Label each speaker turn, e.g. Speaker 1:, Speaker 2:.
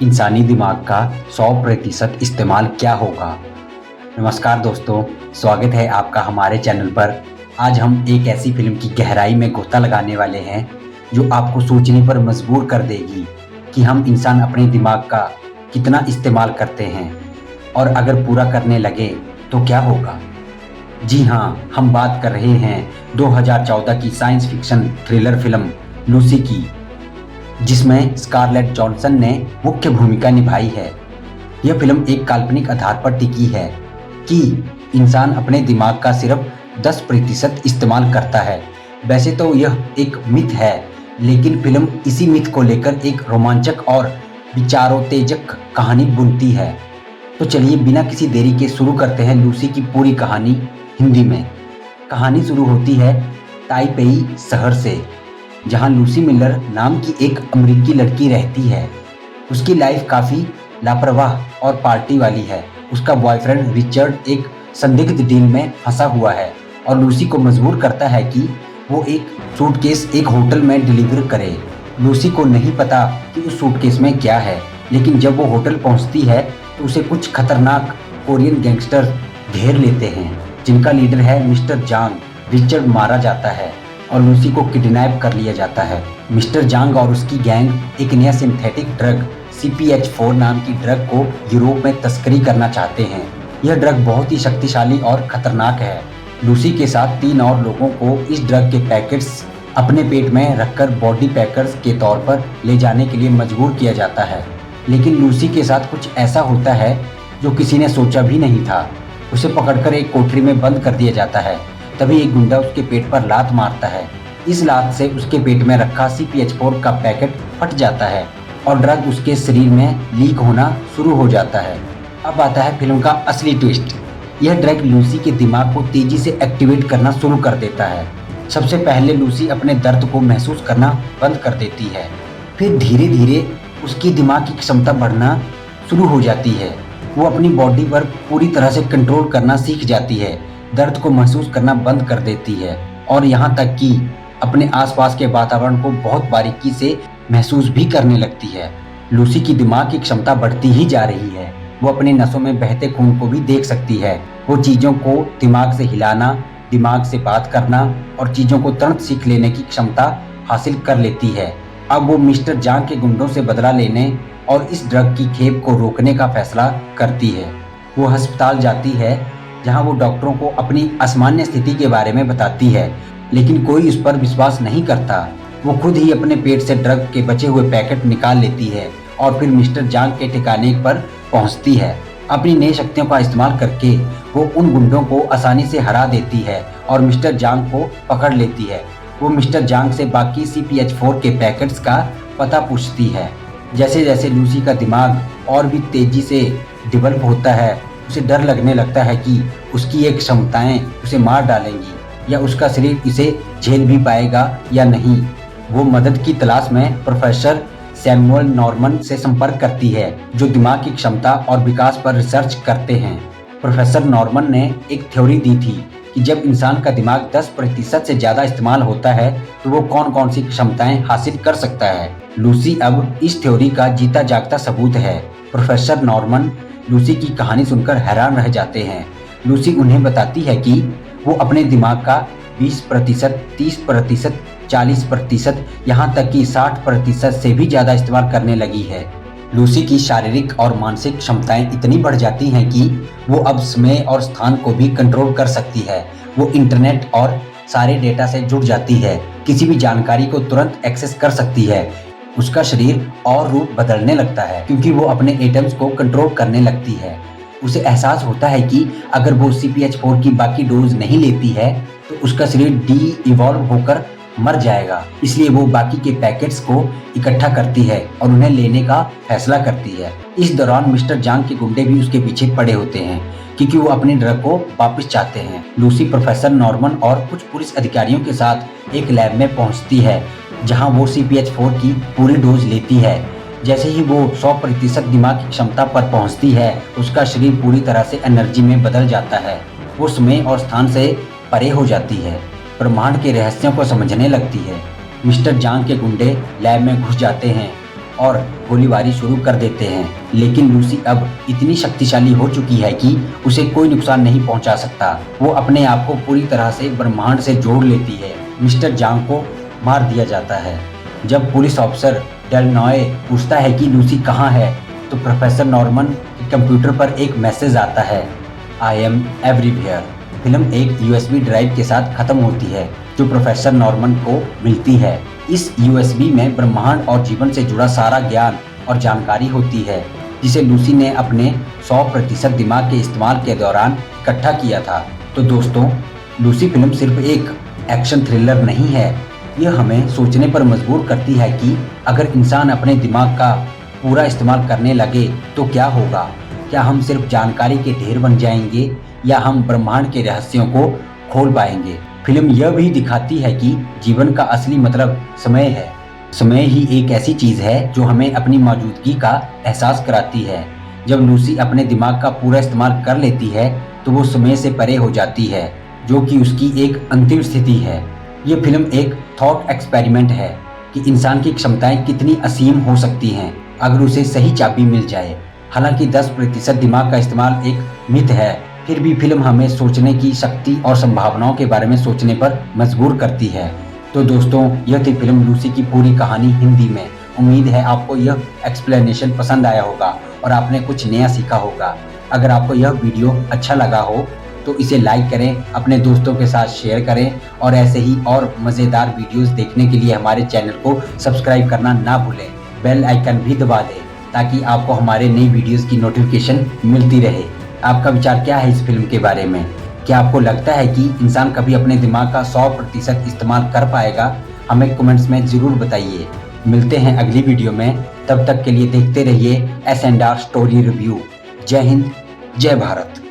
Speaker 1: इंसानी दिमाग का 100% इस्तेमाल क्या होगा। नमस्कार दोस्तों, स्वागत है आपका हमारे चैनल पर। आज हम एक ऐसी फिल्म की गहराई में गोता लगाने वाले हैं जो आपको सोचने पर मजबूर कर देगी कि हम इंसान अपने दिमाग का कितना इस्तेमाल करते हैं और अगर पूरा करने लगे तो क्या होगा। जी हाँ, हम बात कर रहे हैं 2014 की science fiction thriller film Lucy की, जिसमें स्कारलेट जॉनसन ने मुख्य भूमिका निभाई है। यह फिल्म एक काल्पनिक आधार पर टिकी है कि इंसान अपने दिमाग का सिर्फ 10% इस्तेमाल करता है। वैसे तो यह एक मिथ है, लेकिन फिल्म इसी मिथ को लेकर एक रोमांचक और विचारोत्तेजक कहानी बुनती है। तो चलिए बिना किसी देरी के शुरू करते हैं लूसी की पूरी कहानी हिंदी में। कहानी शुरू होती है ताइपेई शहर से, जहां लूसी मिलर नाम की एक अमेरिकी लड़की रहती है। उसकी लाइफ काफ़ी लापरवाह और पार्टी वाली है। उसका बॉयफ्रेंड रिचर्ड एक संदिग्ध डील में फंसा हुआ है और लूसी को मजबूर करता है कि वो एक सूटकेस एक होटल में डिलीवर करे। लूसी को नहीं पता कि उस सूटकेस में क्या है, लेकिन जब वो होटल पहुंचती है तो उसे कुछ खतरनाक कोरियन गैंगस्टर घेर लेते हैं, जिनका लीडर है मिस्टर जांग। रिचर्ड मारा जाता है और लूसी को किडनैप कर लिया जाता है। मिस्टर जांग और उसकी गैंग एक नया सिंथेटिक ड्रग CPH4 नाम की ड्रग को यूरोप में तस्करी करना चाहते हैं। यह ड्रग बहुत ही शक्तिशाली और खतरनाक है। लूसी के साथ 3 और लोगों को इस ड्रग के पैकेट्स अपने पेट में रखकर बॉडी पैकर्स के तौर पर ले जाने के लिए मजबूर किया जाता है। लेकिन लूसी के साथ कुछ ऐसा होता है जो किसी ने सोचा भी नहीं था। उसे पकड़कर एक कोठरी में बंद कर दिया जाता है। तभी एक गुंडा उसके पेट पर लात मारता है। इस लात से उसके पेट में रखा CPH4 का पैकेट फट जाता है और ड्रग उसके शरीर में लीक होना शुरू हो जाता है। अब आता है फिल्म का असली ट्विस्ट। यह ड्रग लूसी के दिमाग को तेजी से एक्टिवेट करना शुरू कर देता है। सबसे पहले लूसी अपने दर्द को महसूस करना बंद कर देती है। फिर धीरे धीरे उसकी दिमाग की क्षमता बढ़ना शुरू हो जाती है। वो अपनी बॉडी पर पूरी तरह से कंट्रोल करना सीख जाती है, दर्द को महसूस करना बंद कर देती है और यहाँ तक कि अपने आसपास के वातावरण को बहुत बारीकी से महसूस भी करने लगती है। लूसी की दिमाग की क्षमता बढ़ती ही जा रही है। वो अपने नसों में बहते खून को भी देख सकती है। वो चीज़ों को दिमाग से हिलाना, दिमाग से बात करना और चीज़ों को तुरंत सीख लेने की क्षमता हासिल कर लेती है। अब वो मिस्टर जांग के गुंडों से बदला लेने और इस ड्रग की खेप को रोकने का फैसला करती है। वो अस्पताल जाती है, जहां वो डॉक्टरों को अपनी असामान्य स्थिति के बारे में बताती है, लेकिन कोई उस पर विश्वास नहीं करता। वो खुद ही अपने पेट से ड्रग के बचे हुए पैकेट निकाल लेती है और फिर मिस्टर जांग के ठिकाने पर पहुंचती है। अपनी नई शक्तियों का इस्तेमाल करके वो उन गुंडों को आसानी से हरा देती है और मिस्टर जांग को पकड़ लेती है। वो मिस्टर जांग से बाकी CPH4 के पैकेट्स का पता पूछती है। जैसे जैसे लूसी का दिमाग और भी तेजी से डेवलप होता है, उसे डर लगने लगता है कि उसकी ये क्षमताएं उसे मार डालेंगी या उसका शरीर इसे झेल भी पाएगा या नहीं। वो मदद की तलाश में प्रोफेसर सैमुअल नॉर्मन से संपर्क करती है, जो दिमाग की क्षमता और विकास पर रिसर्च करते हैं। प्रोफेसर नॉर्मन ने एक थ्योरी दी थी कि जब इंसान का दिमाग 10% से ज़्यादा इस्तेमाल होता है तो वो कौन कौन सी क्षमताएं हासिल कर सकता है। लूसी अब इस थ्योरी का जीता जागता सबूत है। प्रोफेसर नॉर्मन लूसी की कहानी सुनकर हैरान रह जाते हैं। लूसी उन्हें बताती है कि वो अपने दिमाग का 20%, 30%, 40%, यहाँ तक कि 60% से भी ज़्यादा इस्तेमाल करने लगी है। लूसी की शारीरिक और मानसिक क्षमताएं इतनी बढ़ जाती हैं कि वो अब समय और स्थान को भी कंट्रोल कर सकती है। वो इंटरनेट और सारे डेटा से जुड़ जाती है, किसी भी जानकारी को तुरंत एक्सेस कर सकती है। उसका शरीर और रूप बदलने लगता है क्योंकि वो अपने एटम्स को कंट्रोल करने लगती है। उसे एहसास होता है कि अगर वो CPH4 की बाकी डोज नहीं लेती है तो उसका शरीर डी-इवॉल्व होकर मर जाएगा। इसलिए वो बाकी के पैकेट्स को इकट्ठा करती है और उन्हें लेने का फैसला करती है। इस दौरान मिस्टर जांग के गुंडे भी उसके पीछे पड़े होते हैं क्योंकि वो अपनी ड्रग को वापस चाहते हैं। लूसी प्रोफेसर नॉर्मन और कुछ पुलिस अधिकारियों के साथ एक लैब में पहुंचती है, जहां वो CPH4 की पूरी डोज लेती है। जैसे ही वो 100% दिमाग की क्षमता पर पहुंचती है, उसका शरीर पूरी तरह से एनर्जी में बदल जाता है। वो समय और स्थान से परे हो जाती है, ब्रह्मांड के रहस्यों को समझने लगती है। मिस्टर जांग के गुंडे लैब में घुस जाते हैं और गोलीबारी शुरू कर देते हैं। लेकिन लूसी अब इतनी शक्तिशाली हो चुकी है कि उसे कोई नुकसान नहीं पहुंचा सकता। वो अपने आप को पूरी तरह से ब्रह्मांड से जोड़ लेती है। मिस्टर जांग को मार दिया जाता है। जब पुलिस ऑफिसर डेलनॉय पूछता है कि लूसी कहाँ है, तो प्रोफेसर नॉर्मन के कंप्यूटर पर एक मैसेज आता है, आई एम एवरीवेयर। फिल्म एक यूएसबी ड्राइव के साथ खत्म होती है जो प्रोफेसर नॉर्मन को मिलती है। इस यूएसबी में ब्रह्मांड और जीवन से जुड़ा सारा ज्ञान और जानकारी होती है, जिसे लूसी ने अपने 100% दिमाग के इस्तेमाल के दौरान इकट्ठा किया था। तो दोस्तों, लूसी फिल्म सिर्फ एक एक्शन थ्रिलर नहीं है, यह हमें सोचने पर मजबूर करती है कि अगर इंसान अपने दिमाग का पूरा इस्तेमाल करने लगे तो क्या होगा। क्या हम सिर्फ जानकारी के ढेर बन जाएंगे या हम ब्रह्मांड के रहस्यों को खोल पाएंगे। फिल्म यह भी दिखाती है कि जीवन का असली मतलब समय है। समय ही एक ऐसी चीज है जो हमें अपनी मौजूदगी का एहसास कराती है। जब लूसी अपने दिमाग का पूरा इस्तेमाल कर लेती है तो वो समय से परे हो जाती है, जो कि उसकी एक अंतिम स्थिति है। ये फिल्म एक थॉट एक्सपेरिमेंट है कि इंसान की क्षमताएं कितनी असीम हो सकती हैं अगर उसे सही चाबी मिल जाए। हालांकि 10% दिमाग का इस्तेमाल एक मिथ है, फिर भी फिल्म हमें सोचने की शक्ति और संभावनाओं के बारे में सोचने पर मजबूर करती है। तो दोस्तों, यह थी फिल्म लूसी की पूरी कहानी हिंदी में। उम्मीद है आपको यह एक्सप्लेनेशन पसंद आया होगा और आपने कुछ नया सीखा होगा। अगर आपको यह वीडियो अच्छा लगा हो तो इसे लाइक करें, अपने दोस्तों के साथ शेयर करें और ऐसे ही और मज़ेदार वीडियोस देखने के लिए हमारे चैनल को सब्सक्राइब करना ना भूलें। बेल आइकन भी दबा दें ताकि आपको हमारे नई वीडियोस की नोटिफिकेशन मिलती रहे। आपका विचार क्या है इस फिल्म के बारे में? क्या आपको लगता है कि इंसान कभी अपने दिमाग का 100% इस्तेमाल कर पाएगा? हमें कमेंट्स में ज़रूर बताइए। मिलते हैं अगली वीडियो में, तब तक के लिए देखते रहिए S&R स्टोरी रिव्यू। जय हिंद, जय भारत।